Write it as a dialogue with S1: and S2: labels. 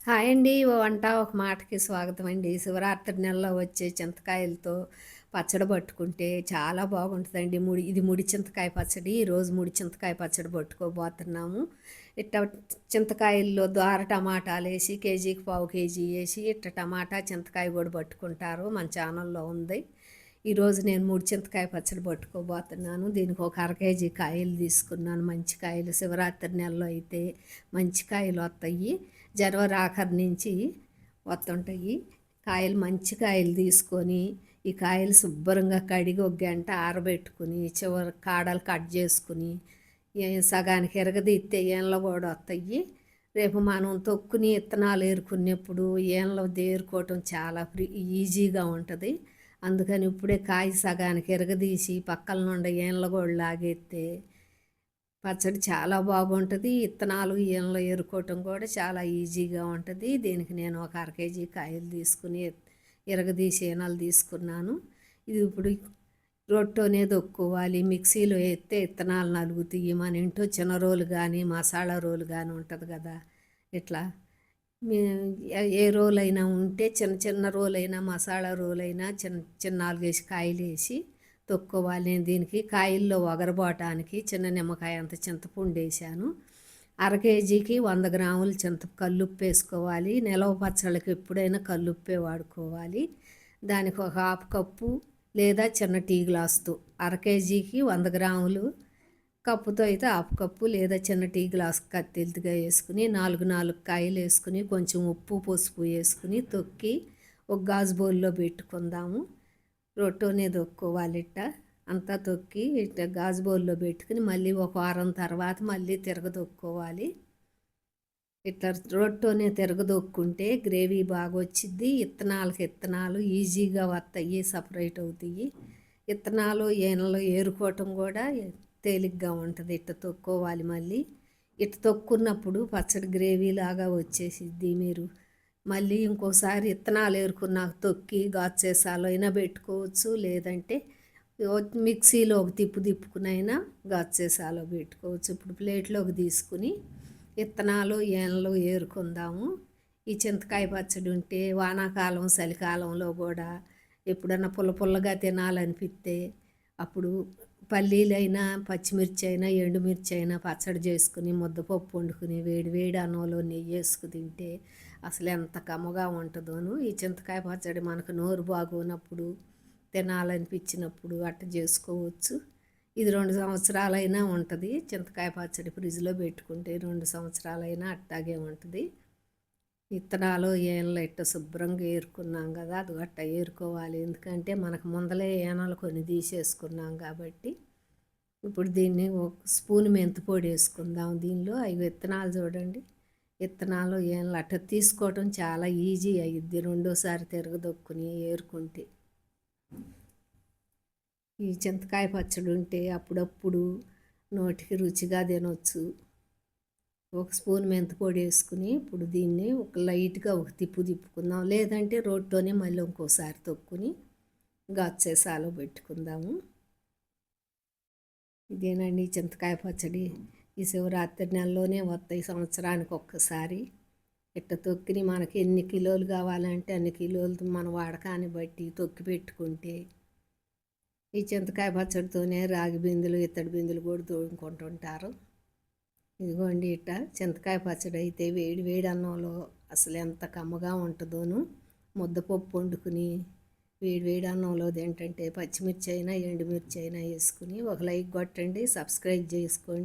S1: Hi అండి. ఓ వంట ఒక మాటకి స్వాగతం అండి. శివరాత్రి నెలలో వచ్చే చింతకాయలతో పచ్చడి పట్టుకుంటే చాలా బాగుంటుందండి. ఇది ముడి చింతకాయ పచ్చడి. ఈరోజు ముడి చింతకాయ పచ్చడి పట్టుకోబోతున్నాము. ఇట్ట చింతకాయల్లో ద్వార టమాటాలు వేసి కేజీకి పావు కేజీ వేసి టమాటా చింతకాయ కూడా పట్టుకుంటారు. మన ఛానల్లో ఉంది. ఈరోజు నేను ముడి చింతకాయ పచ్చడి పట్టుకోబోతున్నాను. దీనికి ఒక అర కేజీ కాయలు తీసుకున్నాను. మంచి కాయలు శివరాత్రి నెలలో అయితే మంచి కాయలు వస్తాయి. జనవరి ఆఖరి నుంచి వస్తుంటాయి. కాయలు మంచి కాయలు తీసుకొని ఈ కాయలు శుభ్రంగా కడిగి ఒక గంట ఆరబెట్టుకుని చివరి కాడలు కట్ చేసుకుని సగానికి ఎరగదీస్తే ఏండ్లు కూడా వస్తాయి. రేపు మనం తొక్కుని విత్తనాలు ఏరుకునేప్పుడు ఏండ్లు ఏరుకోవటం చాలా ఈజీగా ఉంటుంది. అందుకని ఇప్పుడే కాయ సగానికి ఎరగదీసి పక్కల నుండి ఏండ్ల కూడా లాగేస్తే పచ్చడి చాలా బాగుంటుంది. విత్తనాలు ఈనలో ఏరుకోవటం కూడా చాలా ఈజీగా ఉంటుంది. దీనికి నేను ఒక అర కేజీ కాయలు తీసుకుని ఇరగదీసి ఈనలు తీసుకున్నాను. ఇది ఇప్పుడు రొట్టెనే దొక్కుకోవాలి. మిక్సీలో వేస్తే విత్తనాలు నలుగుతాయి. మన ఇంట్లో చిన్న రోలు కానీ మసాలా రోలు కానీ ఉంటుంది కదా, ఇట్లా ఏ రోలైనా ఉంటే చిన్న చిన్న రోలైనా మసాలా రోలైనా చిన్న చిన్న 4 కాయలు వేసి తొక్కోవాలి. నేను దీనికి కాయల్లో ఒగరబోటానికి చిన్న నిమ్మకాయ అంత చింతపండు వేసాను. అర కేజీకి 100 గ్రాములు కల్లుప్పు వేసుకోవాలి. నిలవ పచ్చళ్ళకి ఎప్పుడైనా కల్లుప్పే వాడుకోవాలి. దానికి ఒక హాఫ్ కప్పు లేదా చిన్న టీ గ్లాసుతో అర కేజీకి 100 గ్రాములు కప్పుతో అయితే హాఫ్ కప్పు లేదా చిన్న టీ గ్లాస్ కత్తిగా వేసుకుని 4 కాయలు వేసుకుని కొంచెం ఉప్పు పసుపు వేసుకుని తొక్కి ఒక గాజు బౌల్లో పెట్టుకుందాము. రొట్టెనే తొక్కోవాలిట్ట అంతా తొక్కి ఇట్ట గాజు బౌల్లో పెట్టుకుని మళ్ళీ ఒక వారం తర్వాత మళ్ళీ తిరగదొక్కోవాలి. ఇట్లా రొట్టెనే తిరగదొక్కుంటే గ్రేవీ బాగా వచ్చిద్ది. విత్తనాలు ఈజీగా వస్తాయి, సపరేట్ అవుతాయి. విత్తనాలు ఈనలో ఏరుకోవటం కూడా తేలిగ్గా ఉంటుంది. ఇట్ట తొక్కోవాలి. మళ్ళీ ఇట్ట తొక్కున్నప్పుడు పచ్చడి గ్రేవీ లాగా వచ్చేసిద్ది. మీరు మళ్ళీ ఇంకోసారి విత్తనాలు ఏరుకున్నాక తొక్కి గాచేసాలో అయినా పెట్టుకోవచ్చు, లేదంటే మిక్సీలో ఒక తిప్పుకునైనా గాచేసాలో పెట్టుకోవచ్చు. ఇప్పుడు ప్లేట్లోకి తీసుకుని విత్తనాలు ఈనలు ఏరుకుందాము. ఈ చింతకాయ పచ్చడి ఉంటే వానాకాలం చలికాలంలో కూడా ఎప్పుడన్నా పుల్లగా తినాలనిపిస్తే అప్పుడు పల్లీలైనా పచ్చిమిర్చి అయినా ఎండుమిర్చి అయినా పచ్చడి చేసుకుని ముద్దపప్పు వండుకుని వేడి అన్నంలో నెయ్యి వేసుకు తింటే అసలు ఎంత కమ్మగా ఉంటుందోను. ఈ చింతకాయ పచ్చడి మనకు నోరు బాగోనప్పుడు తినాలనిపించినప్పుడు అట్ట చేసుకోవచ్చు. ఇది 2 సంవత్సరాలైనా ఉంటుంది. చింతకాయ పచ్చడి ఫ్రిడ్జ్లో పెట్టుకుంటే 2 సంవత్సరాలైనా అట్టాగే ఉంటుంది. విత్తనాలు ఏనలు ఇట్ట శుభ్రంగా ఏరుకున్నాం కదా, అది అట్ట ఏరుకోవాలి. ఎందుకంటే మనకు ముందలే ఏనలు కొన్ని తీసేసుకున్నాం కాబట్టి. ఇప్పుడు దీన్ని ఒక స్పూన్ మెంతిపొడి వేసుకుందాం. దీనిలో అవి విత్తనాలు చూడండి, విత్తనాలు ఏనలు అట్ట తీసుకోవటం చాలా ఈజీ అయ్యిద్ది. రెండోసారి తిరగదొక్కుని ఏరుకుంటే ఈ చింతకాయ పచ్చడి ఉంటే అప్పుడప్పుడు నోటికి రుచిగా తినొచ్చు. ఒక స్పూన్ మెంతిపొడి వేసుకుని ఇప్పుడు దీన్ని ఒక లైట్గా ఒక తిప్పుకుందాం. లేదంటే రోడ్తోనే మళ్ళీ ఇంకోసారి తొక్కుని గాచేసాలో పెట్టుకుందాము. ఇదేనండి చింతకాయ పచ్చడి. ఈ శివరాత్రి నెలలోనే వస్తాయి, సంవత్సరానికి ఒక్కసారి. ఇట్ట తొక్కిని మనకి ఎన్ని కిలోలు కావాలంటే అన్ని కిలోలు మన వాడకాన్ని బట్టి తొక్కి పెట్టుకుంటే ఈ చింతకాయ పచ్చడితోనే రాగి బిందులు ఇత్తడి బిందులు కూడా తోడుకుంటుంటారు. ఇదిగోండి ఇట్ట చింతకాయ పచ్చడి అయితే వేడి అన్నంలో అసలు ఎంత కమ్మగా ఉంటుందోను. ముద్దపప్పు వండుకుని వేడి అన్నంలో తింటుంటే పచ్చిమిర్చి అయినా ఎండుమిర్చి అయినా వేసుకుని ఒక లైక్ కొట్టండి, సబ్స్క్రైబ్ చేసుకోండి.